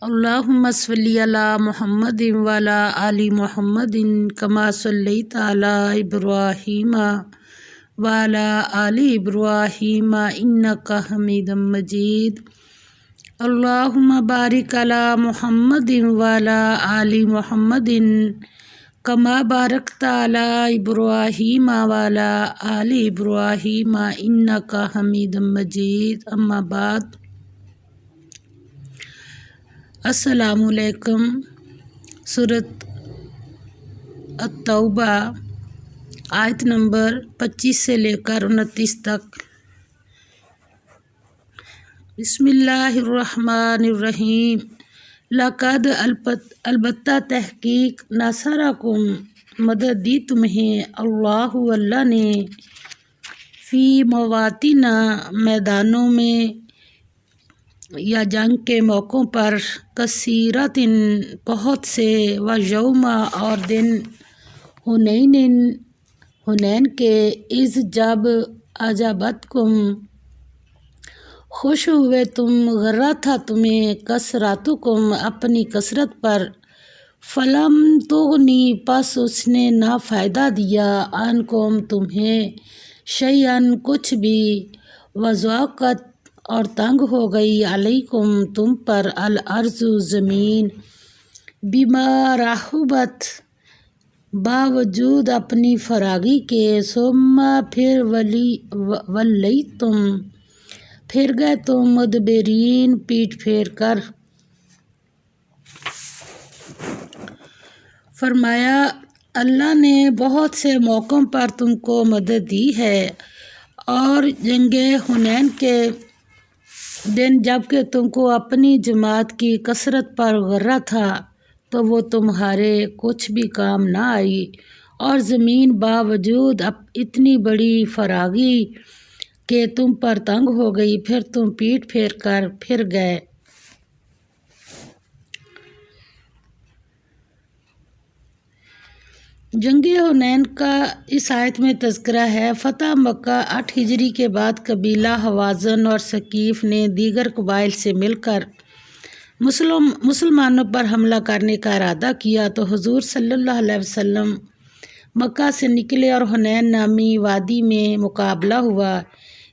اللہم صلی علی محمد وعلی آل محمد کما صلیت علی ابراہیم وعلی آل ابراہیم انک حمید مجید۔ اللہم بارک علی محمد وعلی آل محمد کما بارکت علی ابراہیم وعلی آل ابراہیم انک حمید مجید۔ اما بعد، السلام علیکم۔ سورۃ التوبہ آیت نمبر 25 سے لے کر 29 تک۔ بسم اللہ الرحمن الرحیم۔ لقد البتہ تحقیق نصرکم مدد دی تمہیں اللہ نے فی مواطن میدانوں میں یا جنگ کے موقعوں پر کثیرۃ بہت سے و یوم اور دن حنین کے اذ جب اعجبتکم خوش ہوئے تم غرہ تھا تمہیں کثرتکم اپنی کثرت پر فلم تغنی پس اس نے نہ فائدہ دیا عنکم تمہیں شیئن کچھ بھی وضاقت اور تنگ ہو گئی علیکم تم پر الارض زمین بما رحبت باوجود اپنی فراغی کے ثم پھر ولیتم پھر گئے تم مدبرین پیٹھ پھیر کر۔ فرمایا اللہ نے بہت سے موقعوں پر تم کو مدد دی ہے اور جنگ حنین کے دن جب کہ تم کو اپنی جماعت کی کثرت پر غرہ تھا تو وہ تمہارے کچھ بھی کام نہ آئی، اور زمین باوجود اتنی بڑی فراغی کہ تم پر تنگ ہو گئی، پھر تم پیٹ پھیر کر پھر گئے۔ جنگ حنین کا اس آیت میں تذکرہ ہے۔ فتح مکہ 8 ہجری کے بعد قبیلہ حوازن اور ثقیف نے دیگر قبائل سے مل کر مسلمانوں پر حملہ کرنے کا ارادہ کیا تو حضور صلی اللہ علیہ وسلم مکہ سے نکلے اور حنین نامی وادی میں مقابلہ ہوا۔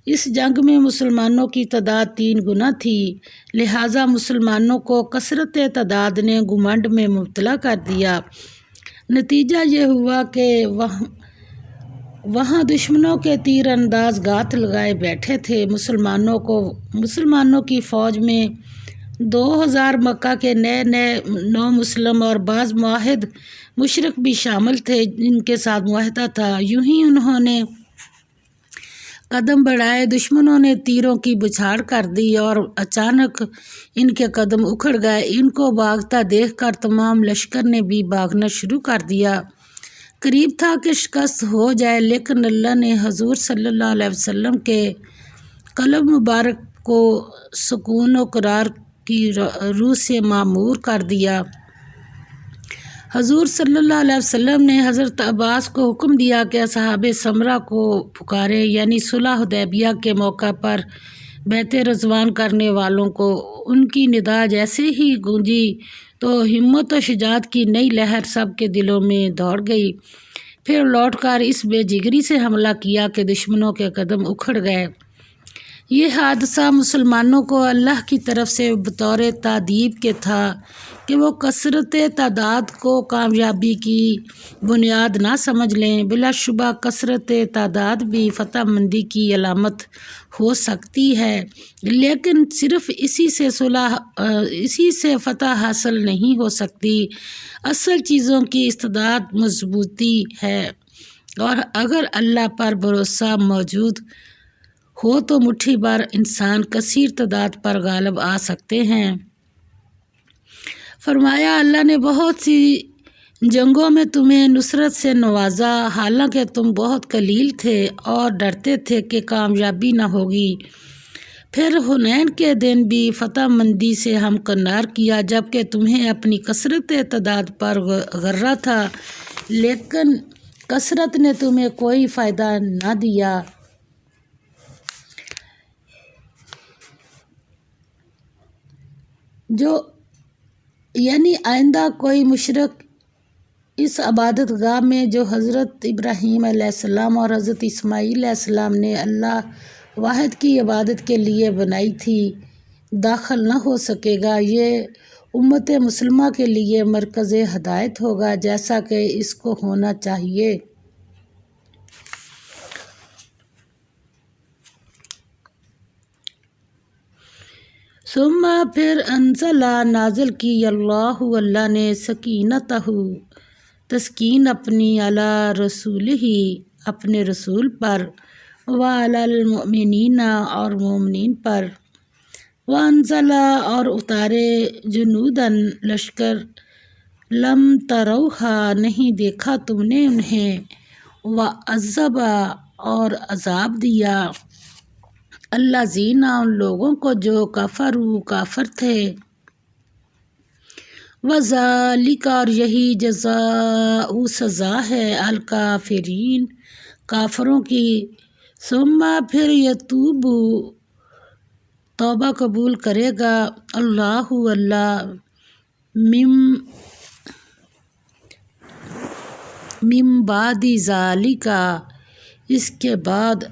اس جنگ میں مسلمانوں کی تعداد 3 گنا تھی، لہٰذا مسلمانوں کو کثرت تعداد نے گھمنڈ میں مبتلا کر دیا۔ نتیجہ یہ ہوا کہ وہاں دشمنوں کے تیر انداز گھات لگائے بیٹھے تھے۔ مسلمانوں کی فوج میں 2000 مکہ کے نئے نو مسلم اور بعض معاہد مشرک بھی شامل تھے جن کے ساتھ معاہدہ تھا۔ یوں ہی انہوں نے قدم بڑھائے، دشمنوں نے تیروں کی بچھاڑ کر دی اور اچانک ان کے قدم اکھڑ گئے۔ ان کو بھاگتا دیکھ کر تمام لشکر نے بھی بھاگنا شروع کر دیا۔ قریب تھا کہ شکست ہو جائے، لیکن اللہ نے حضور صلی اللہ علیہ وسلم کے قلب مبارک کو سکون و قرار کی روح سے معمور کر دیا۔ حضور صلی اللہ علیہ وسلم نے حضرت عباس کو حکم دیا کہ اصحاب سمرہ کو پکاریں، یعنی صلح حدیبیہ کے موقع پر بیعت رضوان کرنے والوں کو۔ ان کی ندا جیسے ہی گونجی تو ہمت و شجاعت کی نئی لہر سب کے دلوں میں دوڑ گئی، پھر لوٹ کر اس بے جگری سے حملہ کیا کہ دشمنوں کے قدم اکھڑ گئے۔ یہ حادثہ مسلمانوں کو اللہ کی طرف سے بطور تادیب کے تھا کہ وہ کثرت تعداد کو کامیابی کی بنیاد نہ سمجھ لیں۔ بلا شبہ کثرت تعداد بھی فتح مندی کی علامت ہو سکتی ہے، لیکن صرف اسی سے فتح حاصل نہیں ہو سکتی۔ اصل چیزوں کی استعداد مضبوطی ہے، اور اگر اللہ پر بھروسہ موجود ہو تو مٹھی بھر انسان کثیر تعداد پر غالب آ سکتے ہیں۔ فرمایا اللہ نے بہت سی جنگوں میں تمہیں نصرت سے نوازا، حالانکہ تم بہت قلیل تھے اور ڈرتے تھے کہ کامیابی نہ ہوگی۔ پھر حنین کے دن بھی فتح مندی سے ہمکنار کیا جبکہ تمہیں اپنی کثرت تعداد پر غرہ تھا، لیکن کثرت نے تمہیں کوئی فائدہ نہ دیا۔ جو یعنی آئندہ کوئی مشرک اس عبادت گاہ میں جو حضرت ابراہیم علیہ السلام اور حضرت اسماعیل علیہ السلام نے اللہ واحد کی عبادت کے لیے بنائی تھی داخل نہ ہو سکے گا۔ یہ امت مسلمہ کے لیے مرکز ہدایت ہوگا جیسا کہ اس کو ہونا چاہیے۔ ثم پھر انزلہ نازل کی اللہ نے سکینتہ تسکین اپنی علی رسولہ اپنے رسول پر وعلی المؤمنین اور مومنین پر وانزل اور اتارے جنوداً لشکر لم تروہا نہیں دیکھا تم نے انہیں وعذب اور عذاب دیا الذین ان لوگوں کو جو کافر تھے وذالک اور یہی جزاء سزا ہے الکافرین کافروں کی ثم پھر یتوب توبہ قبول کرے گا اللہ من بعد ذالک اس کے بعد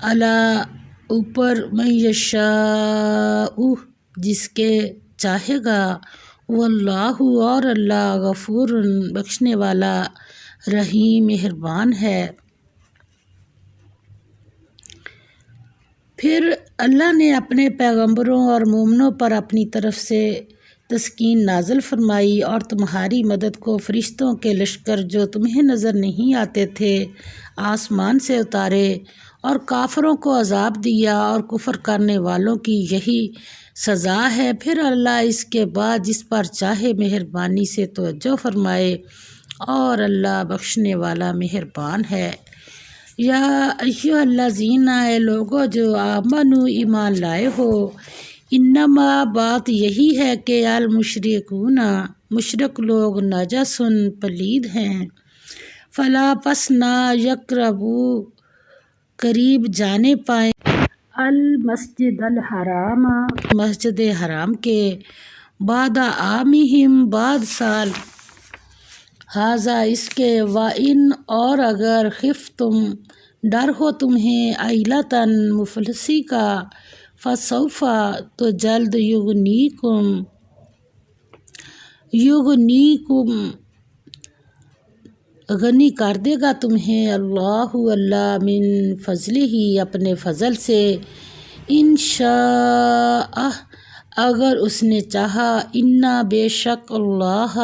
علی اوپر من یشاء جس کے چاہے گا واللہ اور اللہ غفور بخشنے والا رحیم مہربان ہے۔ پھر اللہ نے اپنے پیغمبروں اور مومنوں پر اپنی طرف سے تسکین نازل فرمائی اور تمہاری مدد کو فرشتوں کے لشکر جو تمہیں نظر نہیں آتے تھے آسمان سے اتارے اور کافروں کو عذاب دیا اور کفر کرنے والوں کی یہی سزا ہے۔ پھر اللہ اس کے بعد جس پر چاہے مہربانی سے توجہ فرمائے اور اللہ بخشنے والا مہربان ہے۔ یا ایھا الذین اے لوگو جو آمنو ایمان لائے ہو انما بات یہی ہے کہ المشرکون مشرک لوگ نجس پلید ہیں فلا پس نہ یقربوا قریب جانے پائیں المسجد الحرام مسجد حرام کے بعد عامہم بعد سال ھذا اس کے وَإِنْ اور اگر خفتم ڈر ہو تمہیں عیلتاً مفلسی کا فسوف تو جلد یغنیکم غنی کر دے گا تمہیں اللہ من فضلہ اپنے فضل سے انشاء اگر اس نے چاہا انا بے شک اللہ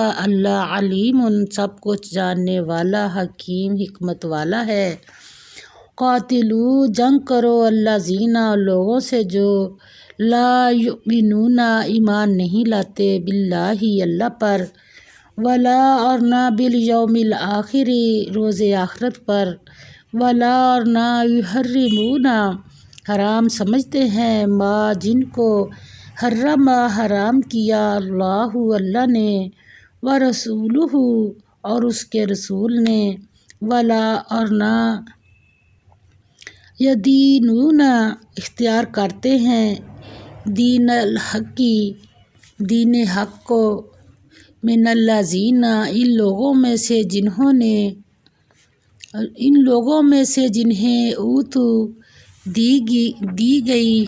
علیم سب کچھ جاننے والا حکیم حکمت والا ہے۔ قاتلو جنگ کرو الذین لوگوں سے جو لا یؤمنون ایمان نہیں لاتے باللہ اللہ پر ولا اور نہ بالیوم الآخر روز آخرت پر ولا اور نہ یحرمون حرام سمجھتے ہیں ما جن کو حرام کیا اللہ نے ورسولہ اور اس کے رسول نے ولا اور نہ یدینون اختیار کرتے ہیں دین الحق دین حق کو من الذین ان لوگوں میں سے جنہیں اوتو دی گئی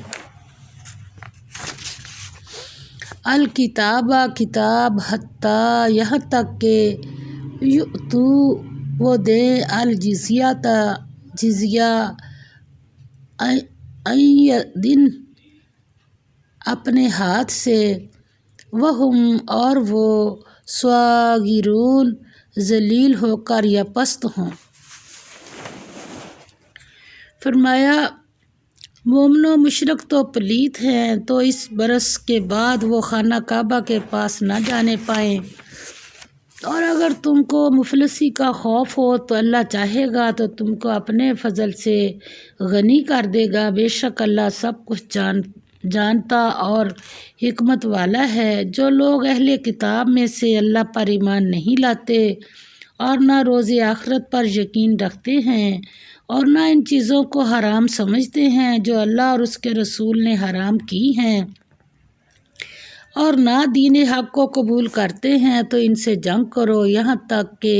الکتاب کتاب حتیٰ یہاں تک کہ یؤتو وہ دیں الجزیۃ جزیہ دن اپنے ہاتھ سے وہم اور وہ صاغرون ذلیل ہو کر یا پست ہوں۔ فرمایا مومن و مشرک تو پلیت ہیں تو اس برس کے بعد وہ خانہ کعبہ کے پاس نہ جانے پائیں، اور اگر تم کو مفلسی کا خوف ہو تو اللہ چاہے گا تو تم کو اپنے فضل سے غنی کر دے گا، بے شک اللہ سب کچھ جانتا اور حکمت والا ہے۔ جو لوگ اہل کتاب میں سے اللہ پر ایمان نہیں لاتے اور نہ روز آخرت پر یقین رکھتے ہیں اور نہ ان چیزوں کو حرام سمجھتے ہیں جو اللہ اور اس کے رسول نے حرام کی ہیں، اور نہ دین حق کو قبول کرتے ہیں تو ان سے جنگ کرو یہاں تک کہ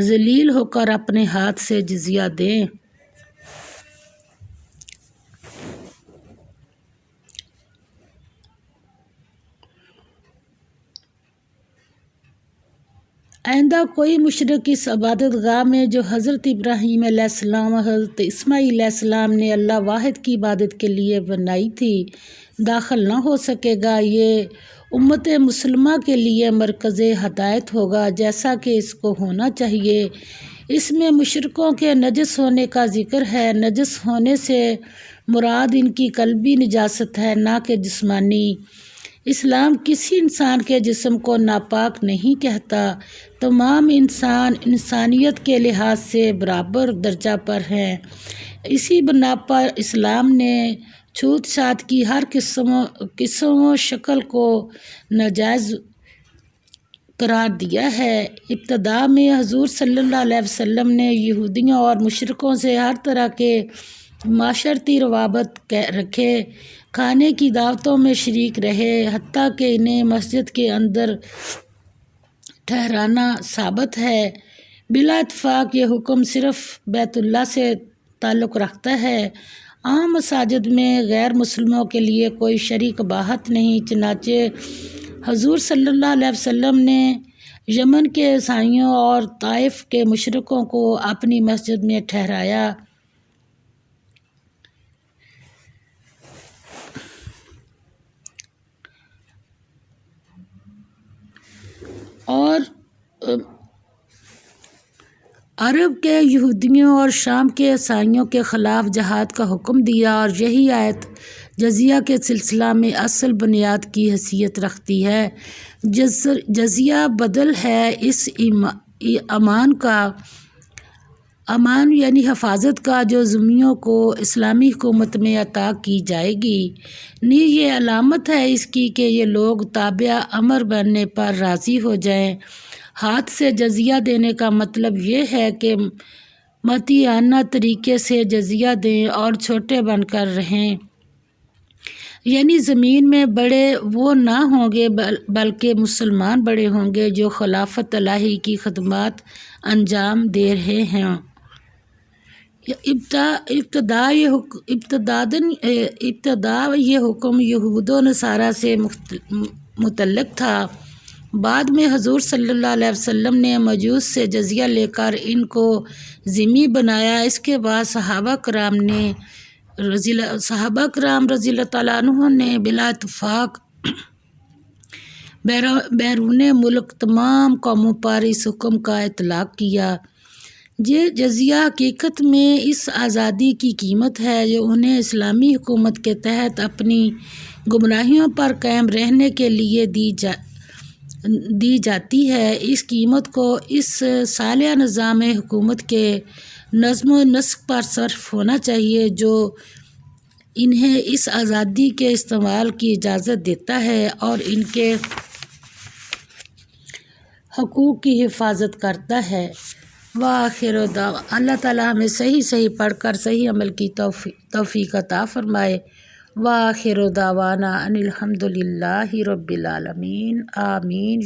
ذلیل ہو کر اپنے ہاتھ سے جزیہ دیں۔ آئندہ کوئی مشرک اس عبادت گاہ میں جو حضرت ابراہیم علیہ السلام اور حضرت اسماعیل علیہ السلام نے اللہ واحد کی عبادت کے لیے بنائی تھی داخل نہ ہو سکے گا۔ یہ امت مسلمہ کے لیے مرکز ہدایت ہوگا جیسا کہ اس کو ہونا چاہیے۔ اس میں مشرکوں کے نجس ہونے کا ذکر ہے۔ نجس ہونے سے مراد ان کی قلبی نجاست ہے نہ کہ جسمانی۔ اسلام کسی انسان کے جسم کو ناپاک نہیں کہتا۔ تمام انسان انسانیت کے لحاظ سے برابر درجہ پر ہیں۔ اسی بنا پر اسلام نے چھوت چھات کی ہر قسم و شکل کو ناجائز قرار دیا ہے۔ ابتدا میں حضور صلی اللہ علیہ وسلم نے یہودیوں اور مشرکوں سے ہر طرح کے معاشرتی روابط رکھے، کھانے کی دعوتوں میں شریک رہے، حتیٰ کہ انہیں مسجد کے اندر ٹھہرانا ثابت ہے۔ بلا اتفاق یہ حکم صرف بیت اللہ سے تعلق رکھتا ہے۔ عام مساجد میں غیر مسلموں کے لیے کوئی شرعی قباحت نہیں۔ چنانچہ حضور صلی اللہ علیہ وسلم نے یمن کے عیسائیوں اور طائف کے مشرکوں کو اپنی مسجد میں ٹھہرایا۔ اور عرب کے یہودیوں اور شام کے عیسائیوں کے خلاف جہاد کا حکم دیا، اور یہی آیت جزیہ کے سلسلہ میں اصل بنیاد کی حیثیت رکھتی ہے۔ جزیہ بدل ہے اس امان کا، امان یعنی حفاظت کا، جو ذمیوں کو اسلامی حکومت میں عطا کی جائے گی۔ نیز یہ علامت ہے اس کی کہ یہ لوگ تابع امر بننے پر راضی ہو جائیں۔ ہاتھ سے جزیہ دینے کا مطلب یہ ہے کہ مطیعانہ طریقے سے جزیہ دیں اور چھوٹے بن کر رہیں، یعنی زمین میں بڑے وہ نہ ہوں گے بلکہ مسلمان بڑے ہوں گے جو خلافت الہی کی خدمات انجام دے رہے ہیں۔ ابتدا یہ حکم یہود و نصارہ سے متعلق تھا۔ بعد میں حضور صلی اللہ علیہ وسلم نے مجوس سے جزیہ لے کر ان کو ذمہ بنایا۔ اس کے بعد صحابہ کرام رضی اللہ تعالیٰ عنہ نے بلا اتفاق بیرون ملک تمام قوموں پر اس حکم کا اطلاق کیا۔ یہ جزیہ حقیقت میں اس آزادی کی قیمت ہے جو انہیں اسلامی حکومت کے تحت اپنی گمراہیوں پر قائم رہنے کے لیے دی جاتی ہے۔ اس قیمت کو اس صالح نظام حکومت کے نظم و نسق پر صرف ہونا چاہیے جو انہیں اس آزادی کے استعمال کی اجازت دیتا ہے اور ان کے حقوق کی حفاظت کرتا ہے۔ وآخر دعوانا اللہ تعالیٰ ہمیں صحیح پڑھ کر صحیح عمل کی توفیق عطا فرمائے۔ وآخر دعوانا ان الحمد للہ رب العالمین، آمین۔